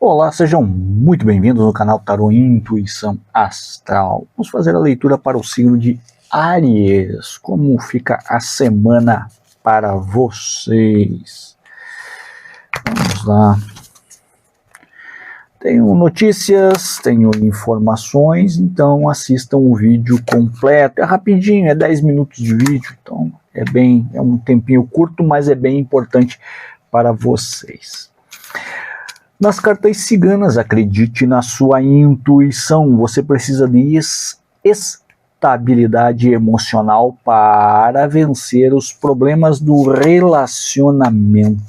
Olá, sejam muito bem-vindos no canal Tarô Intuição Astral. Vamos fazer a leitura para o signo de Áries. Como fica a semana para vocês? Vamos lá. Tenho notícias, tenho informações, então assistam o vídeo completo. É rapidinho, é 10 minutos de vídeo, então é um tempinho curto, mas é bem importante para vocês. Nas cartas ciganas, acredite na sua intuição. Você precisa de estabilidade emocional para vencer os problemas do relacionamento.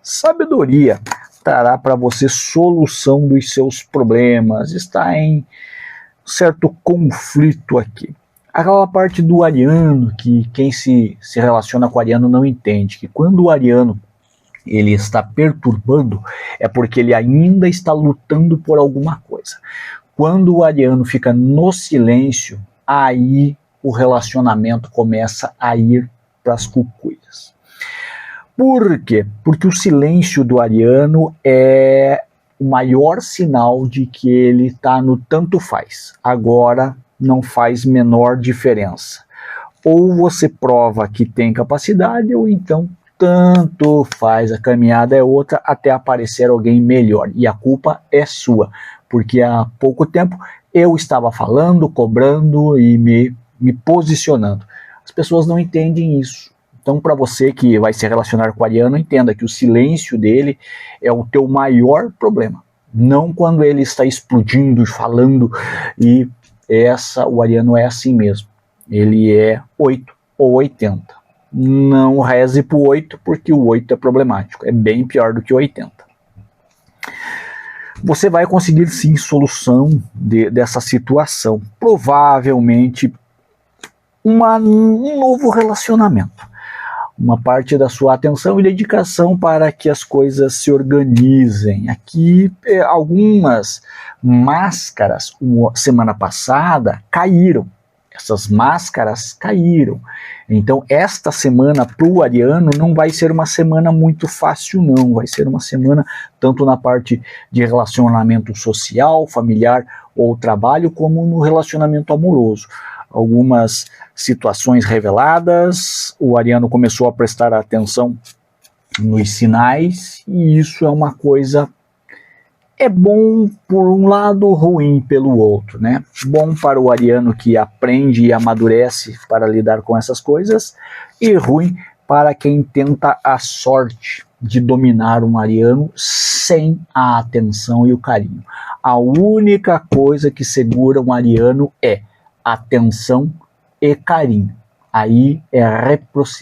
Sabedoria trará para você solução dos seus problemas. Está em certo conflito aqui. Aquela parte do ariano, que quem se relaciona com o ariano não entende, que quando o ariano ele está perturbando, é porque ele ainda está lutando por alguma coisa. Quando o ariano fica no silêncio, aí o relacionamento começa a ir para as cucuias. Por quê? Porque o silêncio do ariano é o maior sinal de que ele está no tanto faz. Agora não faz menor diferença. Ou você prova que tem capacidade, ou então tanto faz, a caminhada é outra até aparecer alguém melhor. E a culpa é sua, porque há pouco tempo eu estava falando, cobrando e me posicionando. As pessoas não entendem isso. Então, para você que vai se relacionar com o ariano, entenda que o silêncio dele é o teu maior problema. Não quando ele está explodindo e falando, e o ariano é assim mesmo. Ele é 8 ou 80. Não reze para o 8, porque o 8 é problemático. É bem pior do que o 80. Você vai conseguir sim solução dessa situação. Provavelmente um novo relacionamento. Uma parte da sua atenção e dedicação para que as coisas se organizem. Aqui algumas máscaras semana passada caíram. Essas máscaras caíram. Então, esta semana para o ariano não vai ser uma semana muito fácil, não. Vai ser uma semana tanto na parte de relacionamento social, familiar ou trabalho, como no relacionamento amoroso. Algumas situações reveladas, o ariano começou a prestar atenção nos sinais, e isso é uma coisa... É bom por um lado, ruim pelo outro, né? Bom para o ariano que aprende e amadurece para lidar com essas coisas, e ruim para quem tenta a sorte de dominar um ariano sem a atenção e o carinho. A única coisa que segura um ariano é atenção e carinho. Aí é a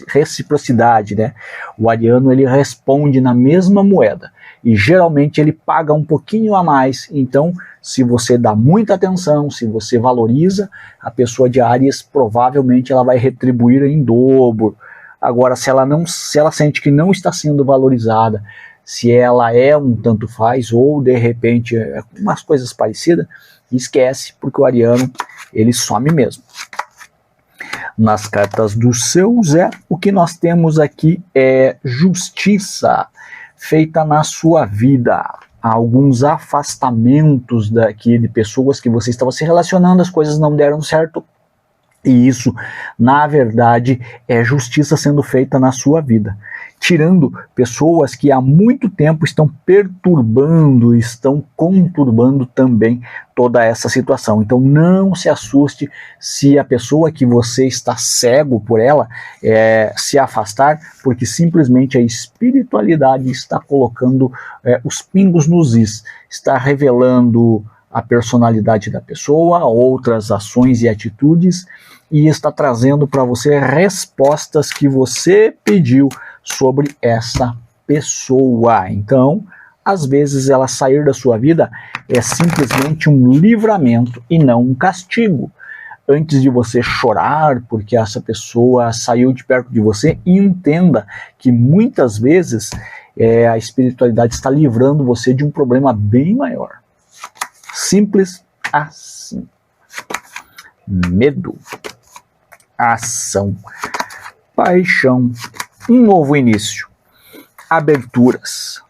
reciprocidade, né? O ariano ele responde na mesma moeda. E geralmente ele paga um pouquinho a mais. Então, se você dá muita atenção, se você valoriza, a pessoa de Áries provavelmente ela vai retribuir em dobro. Agora, se ela sente que não está sendo valorizada, se ela é um tanto faz, ou de repente umas coisas parecidas, esquece, porque o ariano ele some mesmo. Nas cartas do seu Zé, o que nós temos aqui é justiça feita na sua vida. Há alguns afastamentos daqui de pessoas que você estava se relacionando, as coisas não deram certo, e isso, na verdade, é justiça sendo feita na sua vida. Tirando pessoas que há muito tempo estão perturbando, estão conturbando também toda essa situação. Então não se assuste se a pessoa que você está cego por ela se afastar, porque simplesmente a espiritualidade está colocando os pingos nos is, está revelando a personalidade da pessoa, outras ações e atitudes, e está trazendo para você respostas que você pediu sobre essa pessoa. Então, às vezes ela sair da sua vida é simplesmente um livramento e não um castigo. Antes de você chorar porque essa pessoa saiu de perto de você, entenda que muitas vezes a espiritualidade está livrando você de um problema bem maior. Simples assim. Medo, ação, paixão, um novo início, aberturas,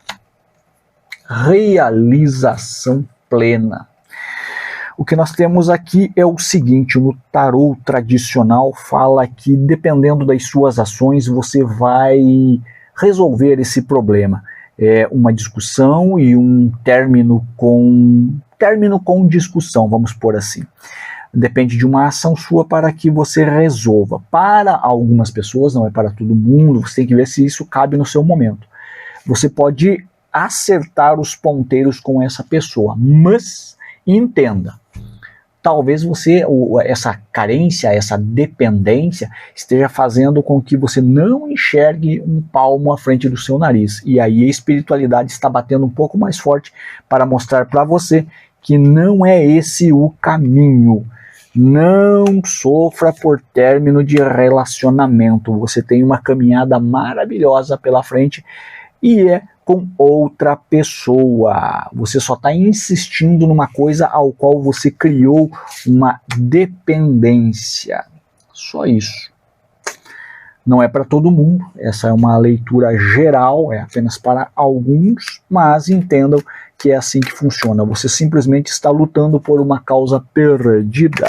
realização plena. O que nós temos aqui é o seguinte: no tarô tradicional fala que dependendo das suas ações você vai resolver esse problema. É uma discussão e um término com discussão, vamos pôr assim. Depende de uma ação sua para que você resolva. Para algumas pessoas, não é para todo mundo, você tem que ver se isso cabe no seu momento. Você pode acertar os ponteiros com essa pessoa, mas entenda, talvez essa carência, essa dependência esteja fazendo com que você não enxergue um palmo à frente do seu nariz. E aí a espiritualidade está batendo um pouco mais forte para mostrar para você que não é esse o caminho. Não sofra por término de relacionamento. Você tem uma caminhada maravilhosa pela frente e é com outra pessoa. Você só está insistindo numa coisa ao qual você criou uma dependência. Só isso. Não é para todo mundo, essa é uma leitura geral, é apenas para alguns, mas entendam que é assim que funciona. Você simplesmente está lutando por uma causa perdida.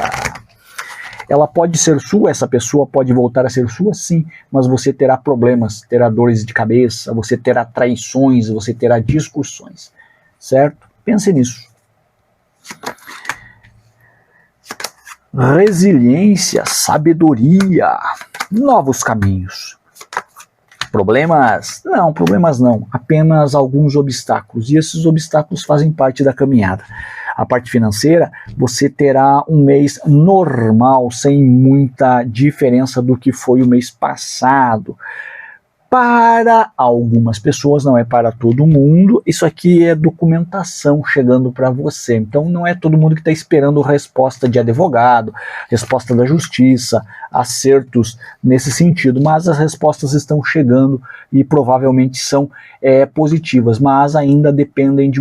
Ela pode ser sua, essa pessoa pode voltar a ser sua, sim, mas você terá problemas, terá dores de cabeça, você terá traições, você terá discussões, certo? Pense nisso. Resiliência, sabedoria, novos caminhos. Problemas? Não, problemas não, apenas alguns obstáculos, e esses obstáculos fazem parte da caminhada. A parte financeira, você terá um mês normal, sem muita diferença do que foi o mês passado. Para algumas pessoas, não é para todo mundo, isso aqui é documentação chegando para você. Então não é todo mundo que está esperando resposta de advogado, resposta da justiça, acertos nesse sentido, mas as respostas estão chegando e provavelmente são positivas, mas ainda dependem de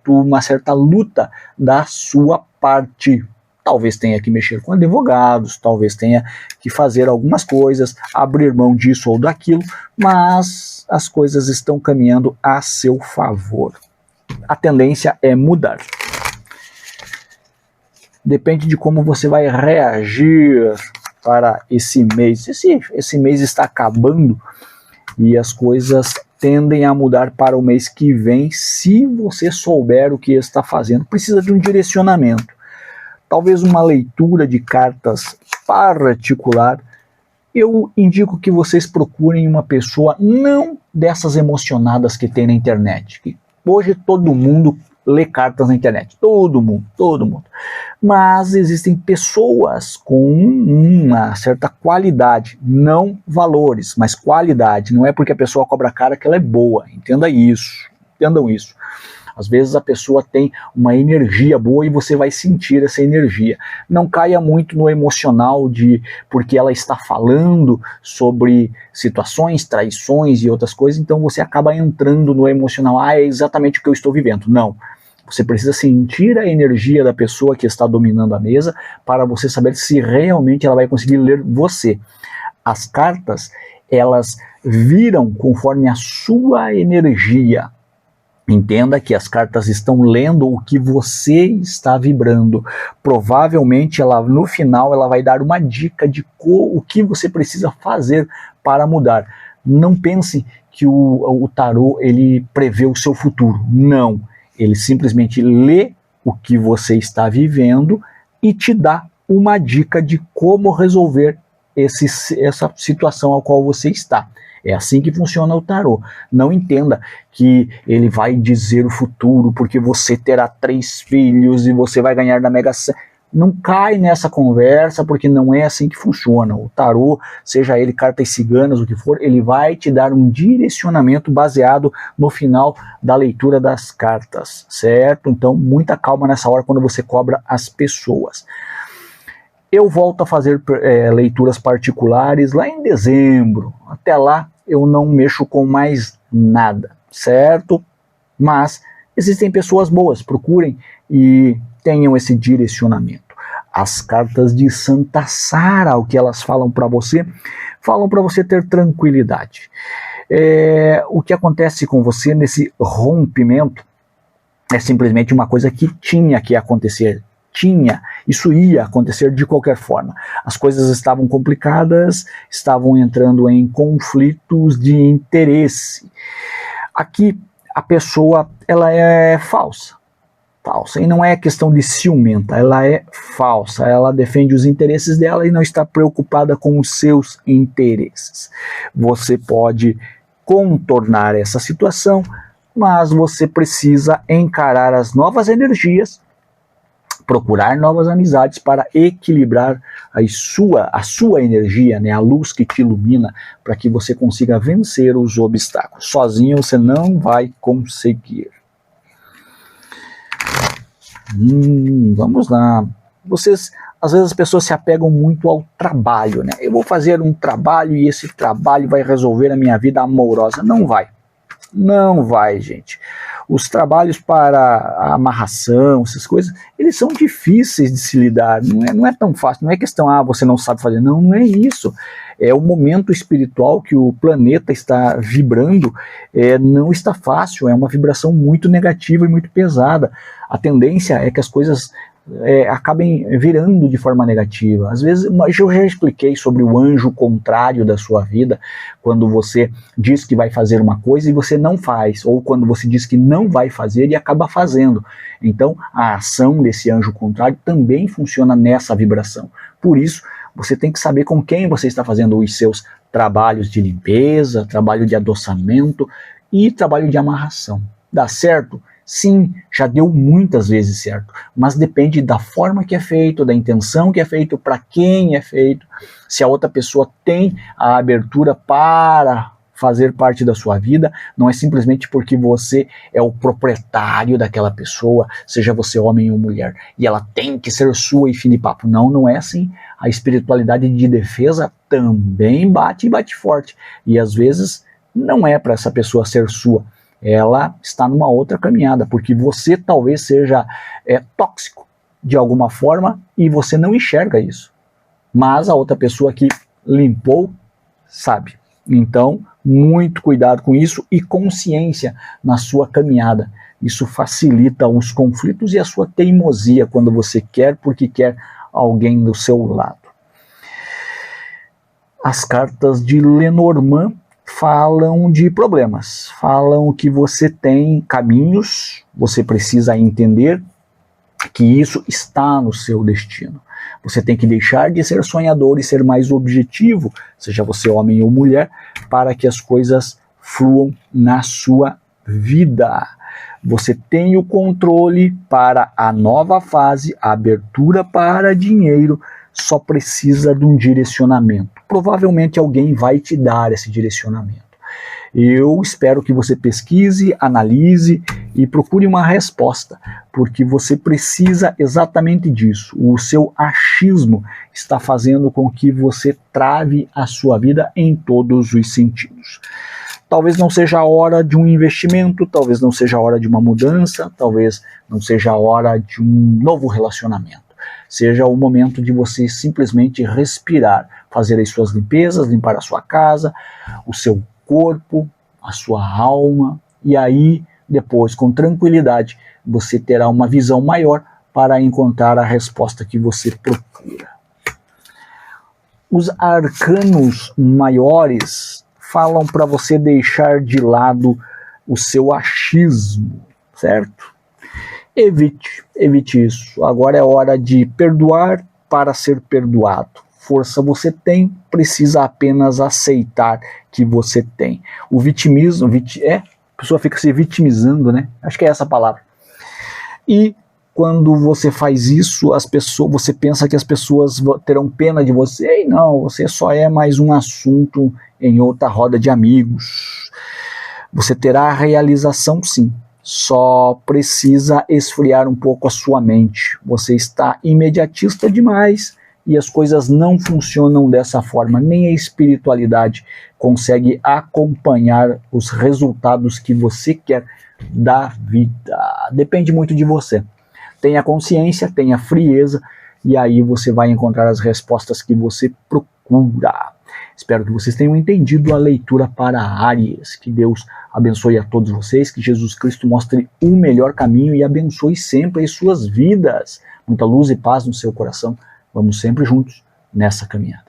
uma certa luta da sua parte. Talvez tenha que mexer com advogados, talvez tenha que fazer algumas coisas, abrir mão disso ou daquilo, mas as coisas estão caminhando a seu favor. A tendência é mudar. Depende de como você vai reagir para esse mês. Esse mês está acabando e as coisas tendem a mudar para o mês que vem, se você souber o que está fazendo. Precisa de um direcionamento. Talvez uma leitura de cartas particular. Eu indico que vocês procurem uma pessoa não dessas emocionadas que tem na internet. Que hoje todo mundo lê cartas na internet. Todo mundo. Mas existem pessoas com uma certa qualidade. Não valores, mas qualidade. Não é porque a pessoa cobra cara que ela é boa. Entendam isso. Às vezes a pessoa tem uma energia boa e você vai sentir essa energia. Não caia muito no emocional porque ela está falando sobre situações, traições e outras coisas, então você acaba entrando no emocional. É exatamente o que eu estou vivendo. Não. Você precisa sentir a energia da pessoa que está dominando a mesa para você saber se realmente ela vai conseguir ler você. As cartas, elas viram conforme a sua energia. Entenda que as cartas estão lendo o que você está vibrando. Provavelmente no final ela vai dar uma dica de o que você precisa fazer para mudar. Não pense que o tarô ele prevê o seu futuro. Não. Ele simplesmente lê o que você está vivendo e te dá uma dica de como resolver essa situação a qual você está. É assim que funciona o tarô. Não entenda que ele vai dizer o futuro porque você terá 3 filhos e você vai ganhar na Mega Sena. Não cai nessa conversa porque não é assim que funciona. O tarô, seja ele cartas ciganas, o que for, ele vai te dar um direcionamento baseado no final da leitura das cartas, certo? Então, muita calma nessa hora quando você cobra as pessoas. Eu volto a fazer leituras particulares lá em dezembro. Até lá eu não mexo com mais nada, certo? Mas existem pessoas boas, procurem e tenham esse direcionamento. As cartas de Santa Sara, o que elas falam para você? Falam para você ter tranquilidade. O que acontece com você nesse rompimento é simplesmente uma coisa que tinha que acontecer. Isso ia acontecer de qualquer forma. As coisas estavam complicadas, estavam entrando em conflitos de interesse. Aqui a pessoa, ela é falsa, e não é questão de ciumenta, ela é falsa, ela defende os interesses dela e não está preocupada com os seus interesses. Você pode contornar essa situação, mas você precisa encarar as novas energias, procurar novas amizades para equilibrar a sua energia, né, a luz que te ilumina, para que você consiga vencer os obstáculos. Sozinho você não vai conseguir. Vamos lá. Às vezes as pessoas se apegam muito ao trabalho, né? Eu vou fazer um trabalho e esse trabalho vai resolver a minha vida amorosa. Não vai. Não vai, gente. Os trabalhos para a amarração, essas coisas, eles são difíceis de se lidar. Não é tão fácil. Não é questão, você não sabe fazer. Não, não é isso. É o momento espiritual que o planeta está vibrando, não está fácil. É uma vibração muito negativa e muito pesada. A tendência é que as coisas acabem virando de forma negativa. Às vezes, eu já expliquei sobre o anjo contrário da sua vida, quando você diz que vai fazer uma coisa e você não faz, ou quando você diz que não vai fazer e acaba fazendo. Então, a ação desse anjo contrário também funciona nessa vibração. Por isso, você tem que saber com quem você está fazendo os seus trabalhos de limpeza, trabalho de adoçamento e trabalho de amarração. Dá certo? Sim, já deu muitas vezes certo, mas depende da forma que é feito, da intenção que é feito, para quem é feito, se a outra pessoa tem a abertura para fazer parte da sua vida, não é simplesmente porque você é o proprietário daquela pessoa, seja você homem ou mulher, e ela tem que ser sua e fim de papo. Não, não é assim. A espiritualidade de defesa também bate e bate forte, e às vezes não é para essa pessoa ser sua. Ela está numa outra caminhada, porque você talvez seja tóxico de alguma forma e você não enxerga isso. Mas a outra pessoa que limpou sabe. Então, muito cuidado com isso e consciência na sua caminhada. Isso facilita os conflitos e a sua teimosia quando você quer porque quer alguém do seu lado. As cartas de Lenormand falam de problemas, falam que você tem caminhos, você precisa entender que isso está no seu destino. Você tem que deixar de ser sonhador e ser mais objetivo, seja você homem ou mulher, para que as coisas fluam na sua vida. Você tem o controle para a nova fase, a abertura para dinheiro, só precisa de um direcionamento. Provavelmente alguém vai te dar esse direcionamento. Eu espero que você pesquise, analise e procure uma resposta, porque você precisa exatamente disso. O seu achismo está fazendo com que você trave a sua vida em todos os sentidos. Talvez não seja a hora de um investimento, talvez não seja a hora de uma mudança, talvez não seja a hora de um novo relacionamento. Seja o momento de você simplesmente respirar, fazer as suas limpezas, limpar a sua casa, o seu corpo, a sua alma, e aí, depois, com tranquilidade, você terá uma visão maior para encontrar a resposta que você procura. Os arcanos maiores falam para você deixar de lado o seu achismo, certo? Evite isso. Agora é hora de perdoar para ser perdoado. Força você tem, precisa apenas aceitar que você tem. O vitimismo, a pessoa fica se vitimizando, né? Acho que é essa a palavra. E quando você faz isso, você pensa que as pessoas terão pena de você, e não, você só é mais um assunto em outra roda de amigos. Você terá a realização, sim. Só precisa esfriar um pouco a sua mente. Você está imediatista demais e as coisas não funcionam dessa forma. Nem a espiritualidade consegue acompanhar os resultados que você quer da vida. Depende muito de você. Tenha consciência, tenha frieza e aí você vai encontrar as respostas que você procura. Espero que vocês tenham entendido a leitura para Áries. Que Deus abençoe a todos vocês, que Jesus Cristo mostre o melhor caminho e abençoe sempre as suas vidas. Muita luz e paz no seu coração. Vamos sempre juntos nessa caminhada.